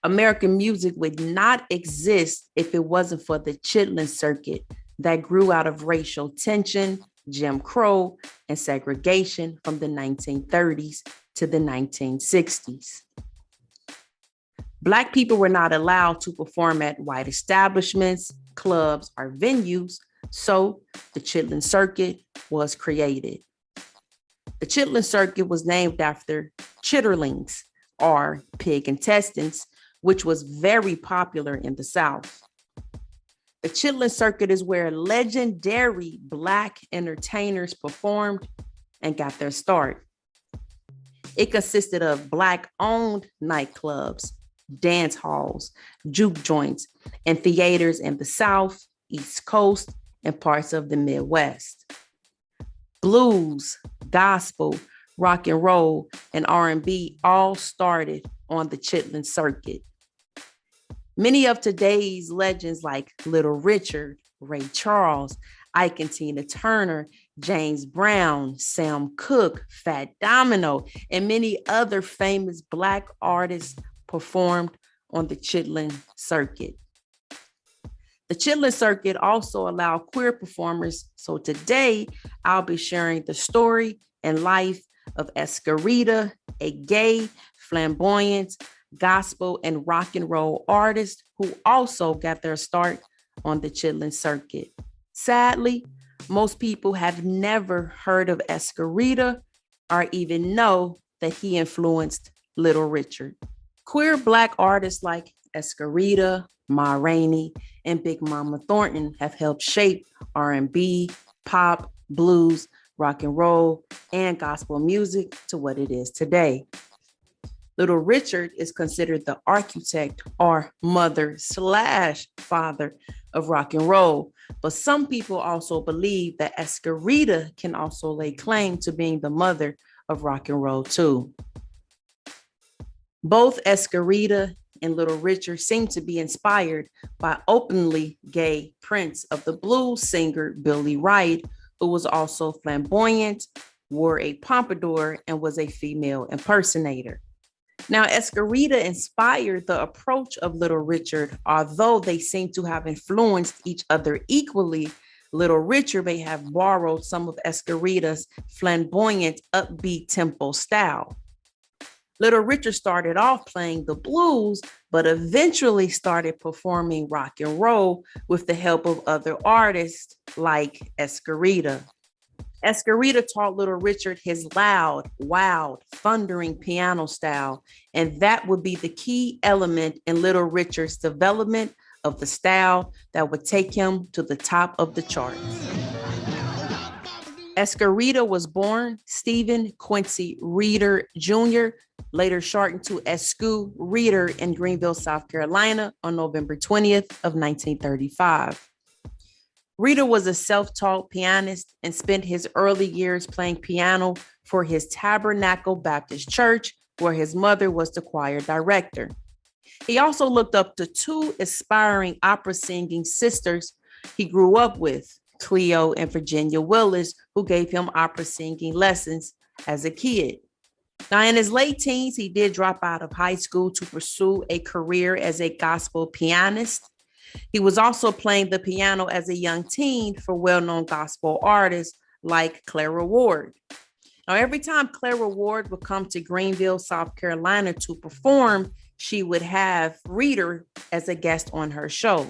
American music would not exist if it wasn't for the Chitlin circuit that grew out of racial tension, Jim Crow, and segregation from the 1930s to the 1960s. Black people were not allowed to perform at white establishments, clubs, or venues, so the Chitlin circuit was created. The Chitlin circuit was named after chitterlings, or pig intestines, which was very popular in the South. The Chitlin circuit is where legendary Black entertainers performed and got their start. It consisted of Black-owned nightclubs, dance halls, juke joints, and theaters in the South, East Coast, and parts of the Midwest. Blues, gospel, rock and roll, and R&B all started on the Chitlin circuit. Many of today's legends like Little Richard, Ray Charles, Ike and Tina Turner, James Brown, Sam Cooke, Fat Domino, and many other famous Black artists performed on the Chitlin circuit. The Chitlin circuit also allowed queer performers. So today I'll be sharing the story and life of Escarita, a gay, flamboyant, gospel, and rock and roll artist who also got their start on the Chitlin circuit. Sadly, most people have never heard of Esquerita or even know that he influenced Little Richard. Queer Black artists like Escarita, Ma Rainey, and Big Mama Thornton have helped shape R&B, pop, blues, rock and roll, and gospel music to what it is today. Little Richard is considered the architect or mother/father of rock and roll, but some people also believe that Escarita can also lay claim to being the mother of rock and roll too. Both Escarita and Little Richard seem to be inspired by openly gay Prince of the blues singer Billy Wright, who was also flamboyant, wore a pompadour, and was a female impersonator. Now, Escarita inspired the approach of Little Richard, although they seem to have influenced each other equally. Little Richard may have borrowed some of Escarita's flamboyant, upbeat tempo style. Little Richard started off playing the blues, but eventually started performing rock and roll with the help of other artists like Escarita. Escarita taught Little Richard his loud, wild, thundering piano style, and that would be the key element in Little Richard's development of the style that would take him to the top of the charts. Escarita was born Stephen Quincy Reeder Jr., later shortened to Escu Reeder, in Greenville, South Carolina on November 20th of 1935. Reeder was a self-taught pianist and spent his early years playing piano for his Tabernacle Baptist Church, where his mother was the choir director. He also looked up to two aspiring opera singing sisters he grew up with, Cleo and Virginia Willis, who gave him opera singing lessons as a kid. Now, in his late teens, he did drop out of high school to pursue a career as a gospel pianist. He was also playing the piano as a young teen for well-known gospel artists like Clara Ward. Now, every time Clara Ward would come to Greenville, South Carolina to perform, she would have Reeder as a guest on her show.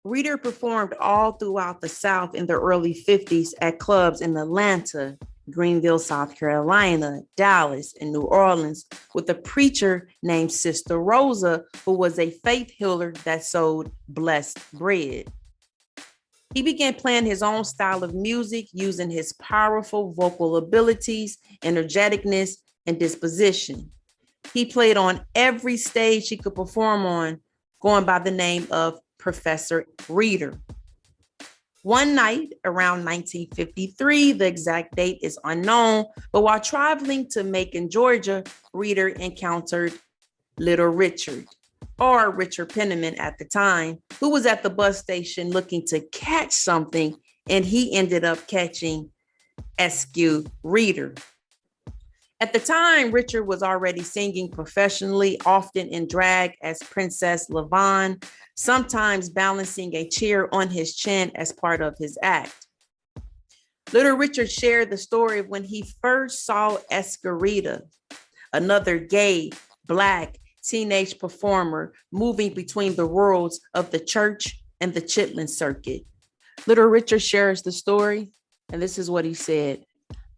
Reeder performed all throughout the South in the early 50s at clubs in Atlanta, Greenville, South Carolina, Dallas, and New Orleans with a preacher named Sister Rosa, who was a faith healer that sold blessed bread. He began playing his own style of music using his powerful vocal abilities, energeticness, and disposition. He played on every stage he could perform on, going by the name of Professor Reeder. One night around 1953, the exact date is unknown, but while traveling to Macon, Georgia, Reeder encountered Little Richard, or Richard Penniman at the time, who was at the bus station looking to catch something, and he ended up catching Escu Reeder. At the time, Richard was already singing professionally, often in drag as Princess Lavon, sometimes balancing a chair on his chin as part of his act. Little Richard shared the story of when he first saw Esquerita, another gay, Black teenage performer moving between the worlds of the church and the Chitlin circuit. Little Richard shares the story, and this is what he said.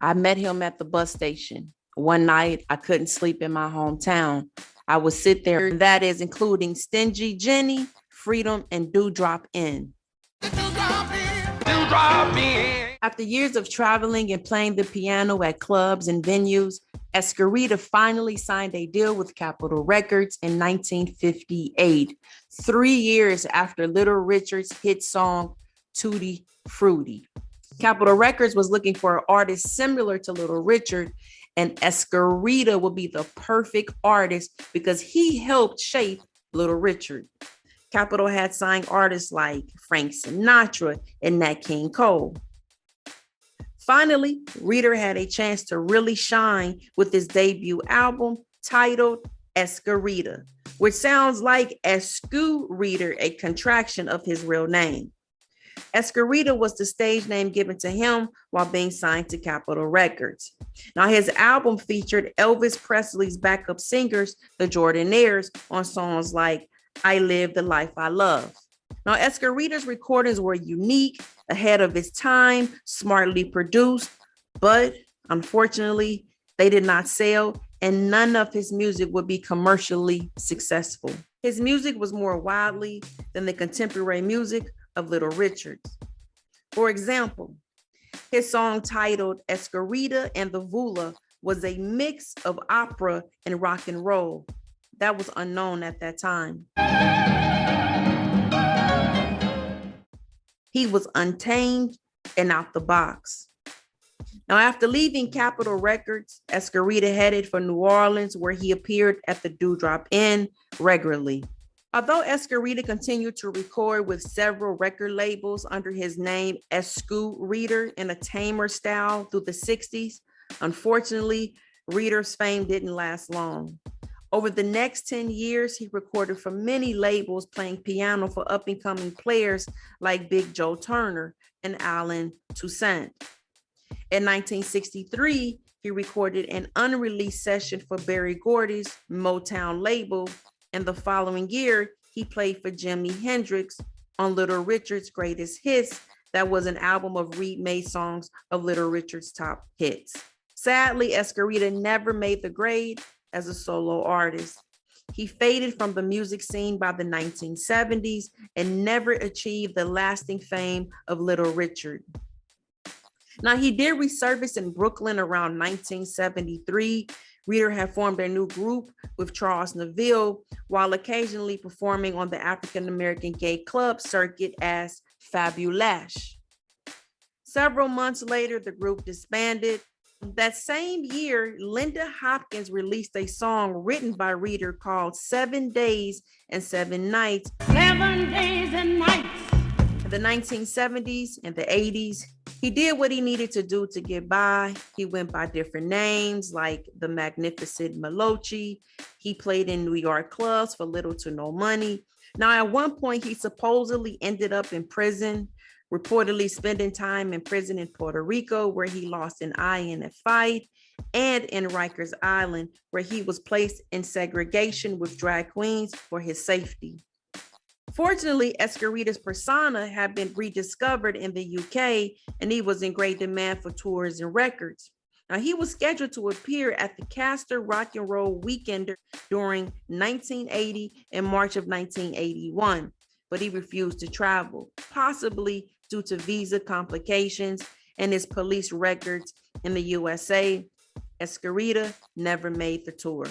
I met him at the bus station. One night, I couldn't sleep in my hometown. I would sit there, and that is including Stingy Jenny, Freedom, and Dewdrop Inn. After years of traveling and playing the piano at clubs and venues, Escarita finally signed a deal with Capitol Records in 1958, 3 years after Little Richard's hit song, Tutti Frutti. Capitol Records was looking for an artist similar to Little Richard, and Escarita would be the perfect artist because he helped shape Little Richard. Capitol had signed artists like Frank Sinatra and Nat King Cole. Finally, Reader had a chance to really shine with his debut album titled Esquerita, which sounds like Esquerita, a contraction of his real name. Esquerita was the stage name given to him while being signed to Capitol Records. Now, his album featured Elvis Presley's backup singers, the Jordanaires, on songs like I Live the Life I Love. Now, Esquerita's recordings were unique, ahead of its time, smartly produced, but unfortunately, they did not sell, and none of his music would be commercially successful. His music was more widely than the contemporary music of Little Richard's. For example, his song titled Esquerita and the Vula was a mix of opera and rock and roll. That was unknown at that time. He was untamed and out the box. Now, after leaving Capitol Records, Escarita headed for New Orleans, where he appeared at the Dewdrop Inn regularly. Although Escarita continued to record with several record labels under his name Esquerita in a tamer style through the 60s, unfortunately, Reader's fame didn't last long. Over the next 10 years, he recorded for many labels, playing piano for up-and-coming players like Big Joe Turner and Alan Toussaint. In 1963, he recorded an unreleased session for Berry Gordy's Motown label, and the following year, he played for Jimi Hendrix on Little Richard's Greatest Hits. That was an album of remade songs of Little Richard's top hits. Sadly, Escarita never made the grade as a solo artist. He faded from the music scene by the 1970s and never achieved the lasting fame of Little Richard. Now, he did resurface in Brooklyn around 1973. Reader had formed a new group with Charles Neville while occasionally performing on the African-American gay club circuit as Fabulash. Several months later, the group disbanded. That same year, Linda Hopkins released a song written by Reader called 7 Days and 7 Nights. 7 days and nights. In the 1970s and the 80s, he did what he needed to do to get by. He went by different names like the Magnificent Malochi. He played in New York clubs for little to no money. Now, at one point, he supposedly ended up in prison, reportedly spending time in prison in Puerto Rico, where he lost an eye in a fight, and in Rikers Island, where he was placed in segregation with drag queens for his safety. Fortunately, Escarita's persona had been rediscovered in the UK, and he was in great demand for tours and records. Now, he was scheduled to appear at the Castor Rock and Roll Weekender during 1980 and March of 1981, but he refused to travel, possibly due to visa complications and his police records in the USA. Escarita never made the tour.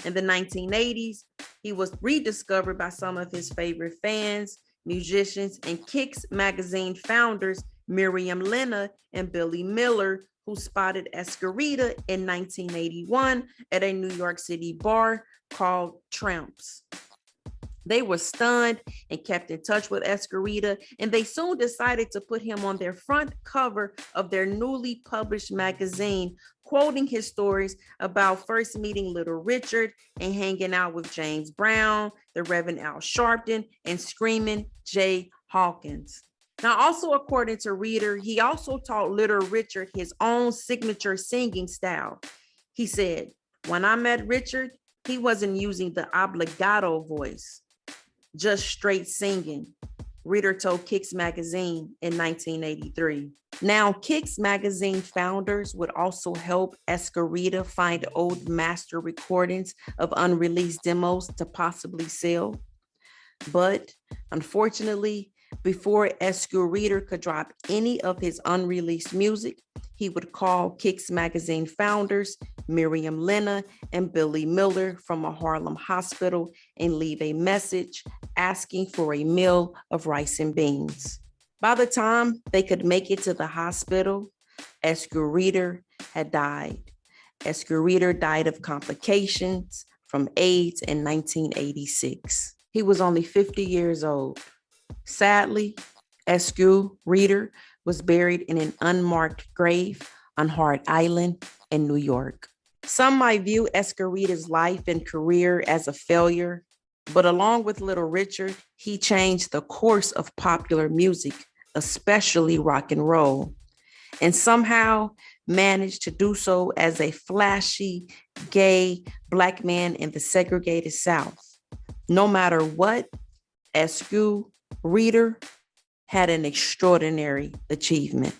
In the 1980s, he was rediscovered by some of his favorite fans, musicians, and Kicks magazine founders, Miriam Lena and Billy Miller, who spotted Escarita in 1981 at a New York City bar called Tramps. They were stunned and kept in touch with Escarita, and they soon decided to put him on their front cover of their newly published magazine, quoting his stories about first meeting Little Richard and hanging out with James Brown, the Reverend Al Sharpton, and screaming Jay Hawkins. Now, also according to Reader, he also taught Little Richard his own signature singing style. He said, when I met Richard, he wasn't using the obligato voice, just straight singing. Reader told Kicks Magazine in 1983. Now, Kicks Magazine founders would also help Esquerita find old master recordings of unreleased demos to possibly sell. But unfortunately, before Esquerita could drop any of his unreleased music, he would call Kicks Magazine founders Miriam Lena and Billy Miller from a Harlem hospital and leave a message asking for a meal of rice and beans. By the time they could make it to the hospital, Esquerita had died. Esquerita died of complications from AIDS in 1986. He was only 50 years old. Sadly, Esquerita was buried in an unmarked grave on Hart Island in New York. Some might view Esquerita's life and career as a failure, but along with Little Richard, he changed the course of popular music, especially rock and roll, and somehow managed to do so as a flashy, gay Black man in the segregated South. No matter what, Esquerita had an extraordinary achievement.